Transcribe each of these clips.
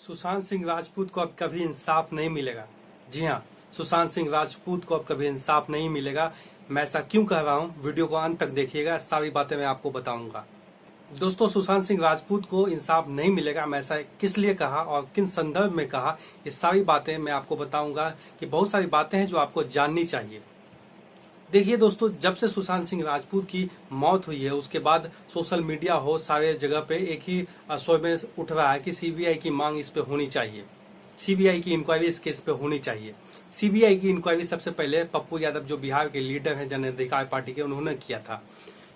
सुशांत सिंह राजपूत को अब कभी इंसाफ नहीं मिलेगा। जी हाँ, सुशांत सिंह राजपूत को अब कभी इंसाफ नहीं मिलेगा। मैं ऐसा क्यों कह रहा हूँ, वीडियो को अंत तक देखिएगा, सारी बातें मैं आपको बताऊंगा। दोस्तों, सुशांत सिंह राजपूत को इंसाफ नहीं मिलेगा, मैं ऐसा किस लिए कहा और किन संदर्भ में कहा, ये सारी बातें मैं आपको बताऊंगा कि बहुत सारी बातें हैं जो आपको जाननी चाहिए। देखिए दोस्तों, जब से सुशांत सिंह राजपूत की मौत हुई है उसके बाद सोशल मीडिया हो सारे जगह पे एक ही स्वर में उठ रहा है कि सीबीआई की मांग इस पे होनी चाहिए, सीबीआई की इंक्वायरी इस केस पे होनी चाहिए। सीबीआई की इंक्वायरी सबसे पहले पप्पू यादव जो बिहार के लीडर हैं जन अधिकार पार्टी के, उन्होंने किया था।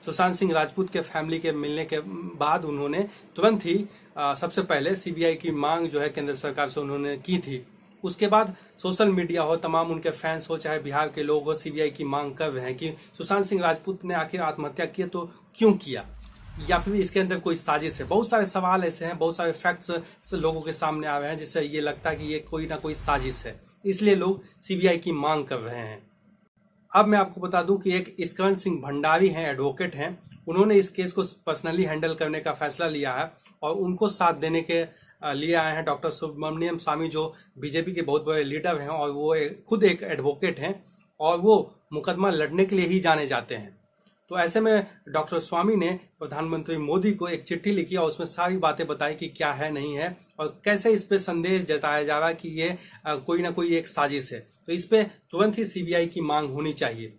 सुशांत सिंह राजपूत के फैमिली के मिलने के बाद उन्होंने तुरंत ही सबसे पहले सीबीआई की मांग जो है केंद्र सरकार से उन्होंने की थी। उसके बाद सोशल मीडिया हो, तमाम उनके फैंस हो, चाहे बिहार के लोग हो, सीबीआई की मांग कर रहे हैं कि सुशांत सिंह राजपूत ने आखिर आत्महत्या की तो क्यों किया, या फिर इसके अंदर कोई साजिश है। बहुत सारे सवाल ऐसे हैं, बहुत सारे फैक्ट्स लोगों के सामने आ रहे हैं जिससे ये लगता है कि ये कोई ना कोई साजिश है, इसलिए लोग सीबीआई की मांग कर रहे हैं। अब मैं आपको बता दूं कि एक इस्करण सिंह भंडारी हैं, एडवोकेट हैं, उन्होंने इस केस को पर्सनली हैंडल करने का फैसला लिया है और उनको साथ देने के लिए आए हैं डॉक्टर सुब्रमण्यम स्वामी जो बीजेपी के बहुत बड़े लीडर हैं और वो खुद एक एडवोकेट हैं और वो मुकदमा लड़ने के लिए ही जाने जाते हैं। तो ऐसे में डॉक्टर स्वामी ने प्रधानमंत्री मोदी को एक चिट्ठी लिखी और उसमें सारी बातें बताई कि क्या है नहीं है और कैसे इस पे संदेश जताया जा रहा है कि ये कोई ना कोई एक साजिश है। तो इस पे तुरंत ही सीबीआई की मांग होनी चाहिए।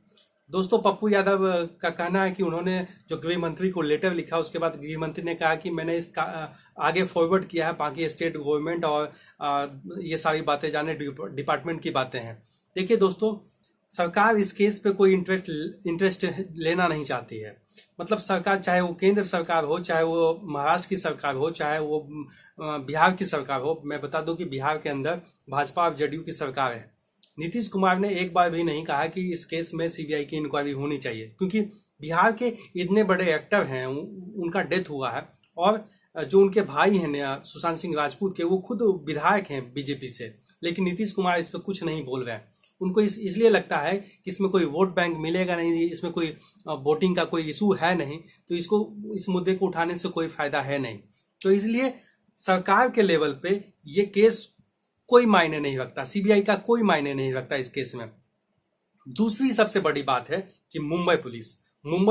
दोस्तों, पप्पू यादव का कहना है कि उन्होंने जो गृह मंत्री को लेटर लिखा, उसके बाद गृह मंत्री ने कहा कि मैंने इसका आगे फॉरवर्ड किया है बाकी स्टेट गवर्नमेंट और ये सारी बातें जाने डिपार्टमेंट की बातें हैं। देखिए दोस्तों, सरकार इस केस पे कोई इंटरेस्ट लेना नहीं चाहती है। मतलब सरकार, चाहे वो केंद्र सरकार हो, चाहे वो महाराष्ट्र की सरकार हो, चाहे वो बिहार की सरकार हो। मैं बता दूं कि बिहार के अंदर भाजपा और जेडीयू की सरकार है। नीतीश कुमार ने एक बार भी नहीं कहा कि इस केस में सीबीआई की इंक्वायरी होनी चाहिए, क्योंकि बिहार के इतने बड़े एक्टर हैं, उनका डेथ हुआ है और जो उनके भाई हैं सुशांत सिंह राजपूत के, वो खुद विधायक हैं बीजेपी से, लेकिन नीतीश कुमार इस पर कुछ नहीं बोल रहे हैं। उनको इसलिए लगता है कि इसमें कोई वोट बैंक मिलेगा नहीं, इसमें कोई वोटिंग का कोई इशू है नहीं, तो इसको इस मुद्दे को उठाने से कोई फायदा है नहीं। तो इसलिए सरकार के लेवल पे ये केस कोई मायने नहीं रखता, सीबीआई का कोई मायने नहीं रखता इस केस में। दूसरी सबसे बड़ी बात है कि मुंबई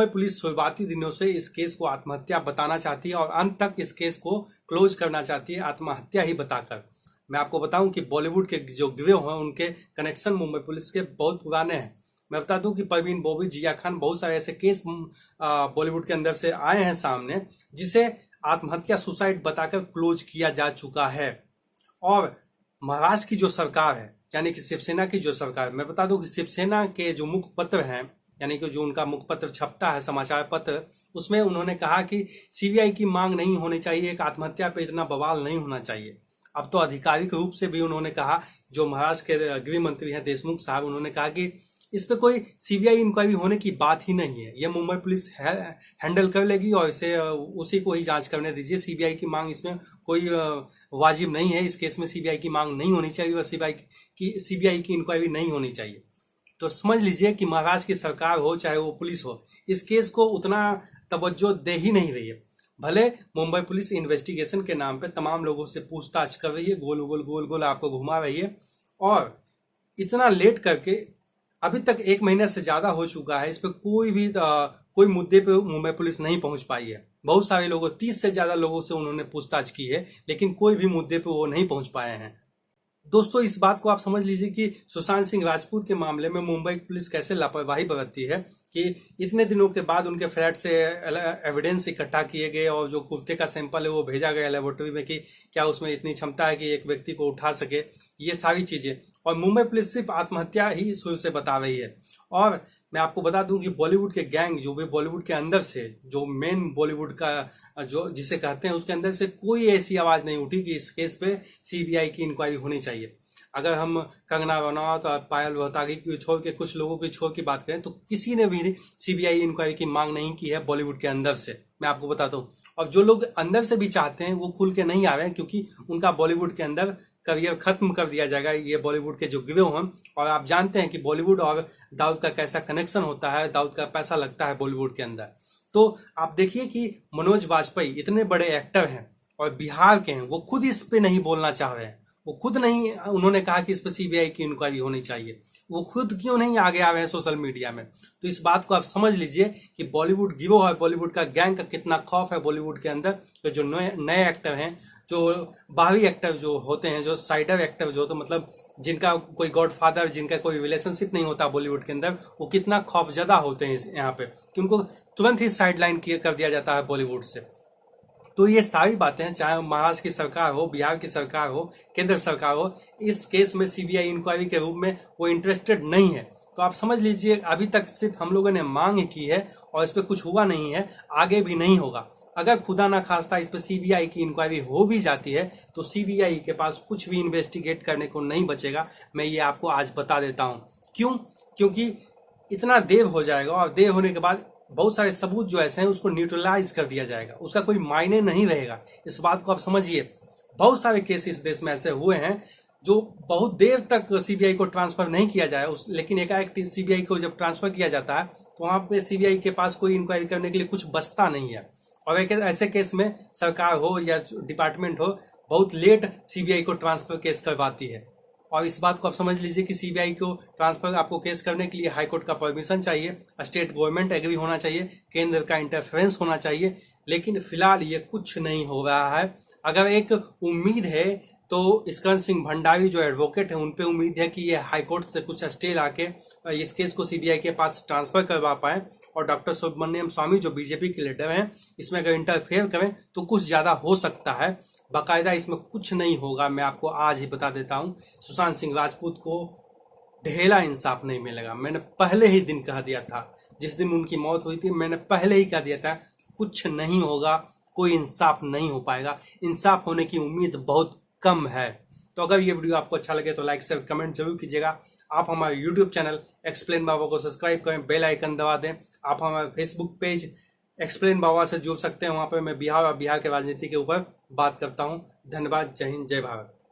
पुलिस शुरुआती दिनों से इस केस को आत्महत्या बताना चाहती है और अंत तक इस केस को क्लोज करना चाहती है आत्महत्या ही बताकर। मैं आपको बताऊं कि बॉलीवुड के जो गिरोह हैं उनके कनेक्शन मुंबई पुलिस के बहुत पुराने हैं। मैं बता दूं कि परवीन बॉबी, जिया खान, बहुत सारे ऐसे केस बॉलीवुड के अंदर से आए हैं सामने जिसे आत्महत्या सुसाइड बताकर क्लोज किया जा चुका है। और महाराष्ट्र की जो सरकार है, यानी कि शिवसेना की जो सरकार, मैं बता दूं कि शिवसेना के जो मुखपत्र हैं, यानी कि जो उनका मुखपत्र छपता है समाचार पत्र, उसमें उन्होंने कहा कि सीबीआई की मांग नहीं होनी चाहिए, एक आत्महत्या पे इतना बवाल नहीं होना चाहिए। अब तो आधिकारिक रूप से भी उन्होंने कहा, जो महाराष्ट्र के गृह मंत्री हैं देशमुख साहब, उन्होंने कहा कि इस पे कोई सीबीआई इंक्वायरी होने की बात ही नहीं है, ये मुंबई पुलिस हैंडल कर लेगी और इसे उसी को ही जांच करने दीजिए। सीबीआई की मांग इसमें कोई वाजिब नहीं है, इस केस में सीबीआई की मांग नहीं होनी चाहिए और सीबीआई की इंक्वायरी नहीं होनी चाहिए। तो समझ लीजिए कि महाराष्ट्र की सरकार हो चाहे वो पुलिस हो, इस केस को उतना तवज्जो दे ही नहीं रही है। भले मुंबई पुलिस इन्वेस्टिगेशन के नाम पे तमाम लोगों से पूछताछ कर रही है, गोल गोल आपको घुमा रही है, और इतना लेट करके अभी तक 1 महीने से ज्यादा हो चुका है, इस पे कोई मुद्दे पे मुंबई पुलिस नहीं पहुंच पाई है। बहुत सारे लोगों, 30 से ज्यादा लोगों से उन्होंने पूछताछ की है, लेकिन कोई भी मुद्दे पे वो नहीं पहुंच पाए हैं। दोस्तों, इस बात को आप समझ लीजिए कि सुशांत सिंह राजपूत के मामले में मुंबई पुलिस कैसे लापरवाही बरतती है कि इतने दिनों के बाद उनके फ्लैट से एविडेंस इकट्ठा किए गए और जो कुर्ते का सैंपल है वो भेजा गया लेबोरेटरी में कि क्या उसमें इतनी क्षमता है कि एक व्यक्ति को उठा सके, ये सारी चीजें। और मुंबई पुलिस सिर्फ आत्महत्या ही शुरू से बता रही है। और मैं आपको बता दूं कि बॉलीवुड के गैंग, जो भी बॉलीवुड के अंदर से, जो मेन बॉलीवुड का जो जिसे कहते हैं, उसके अंदर से कोई ऐसी आवाज नहीं उठी कि इस केस पे सीबीआई की इंक्वायरी होनी चाहिए। अगर हम कंगना रनौत और पायल रोहतागी की छोड़ के कुछ लोगों की छोड़ की बात करें तो किसी ने भी सीबीआई इंक्वायरी की मांग नहीं की है बॉलीवुड के अंदर से, मैं आपको बताता हूँ। और जो लोग अंदर से भी चाहते हैं वो खुल के नहीं आ रहे हैं, क्योंकि उनका बॉलीवुड के अंदर करियर खत्म कर दिया जाएगा, ये बॉलीवुड के जो गिरोह हैं। और आप जानते हैं कि बॉलीवुड और दाऊद का कैसा कनेक्शन होता है, दाऊद का पैसा लगता है बॉलीवुड के अंदर। तो आप देखिए कि मनोज वाजपेयी इतने बड़े एक्टर हैं और बिहार के हैं, वो खुद इस पे नहीं बोलना चाह रहे हैं। वो खुद नहीं, उन्होंने कहा कि इस पे सीबीआई की इंक्वायरी होनी चाहिए। वो खुद क्यों नहीं आगे आ रहे हैं सोशल मीडिया में? तो इस बात को आप समझ लीजिए कि बॉलीवुड गिरोह है, बॉलीवुड का गैंग का कितना खौफ है बॉलीवुड के अंदर। तो जो नए नए एक्टर हैं, जो बाहरी एक्टर जो होते हैं, जो साइडर एक्टर जो होते, मतलब जिनका कोई गॉडफादर, जिनका कोई रिलेशनशिप नहीं होता बॉलीवुड के अंदर, वो कितना खौफजदा होते हैं यहाँ पे कि उनको तुरंत ही साइडलाइन कर दिया जाता है बॉलीवुड से। तो ये सारी बातें, चाहे महाराष्ट्र की सरकार हो, बिहार की सरकार हो, केंद्र सरकार हो, इस केस में सीबीआई इंक्वायरी के रूप में वो इंटरेस्टेड नहीं है। तो आप समझ लीजिए अभी तक सिर्फ हम लोगों ने मांग की है और इस पर कुछ हुआ नहीं है, आगे भी नहीं होगा। अगर खुदा ना खास्ता इस पर सीबीआई की इंक्वायरी हो भी जाती है तो सीबीआई के पास कुछ भी इन्वेस्टिगेट करने को नहीं बचेगा। मैं ये आपको आज बता देता हूं। क्यों? क्योंकि इतना देर हो जाएगा और देर होने के बाद बहुत सारे सबूत जो ऐसे हैं उसको न्यूट्रलाइज कर दिया जाएगा, उसका कोई मायने नहीं रहेगा। इस बात को आप समझिए। बहुत सारे केस इस देश में ऐसे हुए हैं जो बहुत देर तक सीबीआई को ट्रांसफर नहीं किया जाए, लेकिन एकाएक सीबीआई को जब ट्रांसफर किया जाता है तो वहां पे सीबीआई के पास कोई इंक्वायरी करने के लिए कुछ बचता नहीं है। और ऐसे केस में सरकार हो या डिपार्टमेंट हो, बहुत लेट सीबीआई को ट्रांसफर केस करवाती है। और इस बात को आप समझ लीजिए कि सीबीआई को ट्रांसफर आपको केस करने के लिए हाईकोर्ट का परमिशन चाहिए, स्टेट गवर्नमेंट एग्री होना चाहिए, केंद्र का इंटरफेरेंस होना चाहिए। लेकिन फिलहाल ये कुछ नहीं हो रहा है। अगर एक उम्मीद है तो स्कंद सिंह भंडारी जो एडवोकेट है, उनपे उम्मीद है कि ये हाईकोर्ट से कुछ स्टे लाके इस केस को सीबीआई के पास ट्रांसफर करवा पाए और डॉक्टर सुब्रमण्यम स्वामी जो बीजेपी के लीडर हैं इसमें अगर इंटरफेयर करें तो कुछ ज्यादा हो सकता है। बाकायदा इसमें कुछ नहीं होगा, मैं आपको आज ही बता देता हूं। सुशांत सिंह राजपूत को ढेला इंसाफ नहीं मिलेगा। मैंने पहले ही दिन कह दिया था, जिस दिन उनकी मौत हुई थी मैंने पहले ही कह दिया था कुछ नहीं होगा, कोई इंसाफ नहीं हो पाएगा। इंसाफ होने की उम्मीद बहुत कम है। तो अगर ये वीडियो आपको अच्छा लगे तो लाइक शेयर कमेंट जरूर कीजिएगा। आप हमारे यूट्यूब चैनल एक्सप्लेन बाबा को सब्सक्राइब करें, बेल आइकन दबा दें। आप हमारे फेसबुक पेज एक्सप्लेन बाबा से जुड़ सकते हैं, वहां पर मैं बिहार और बिहार के राजनीति के ऊपर बात करता हूं। धन्यवाद। जय हिंद, जय भारत।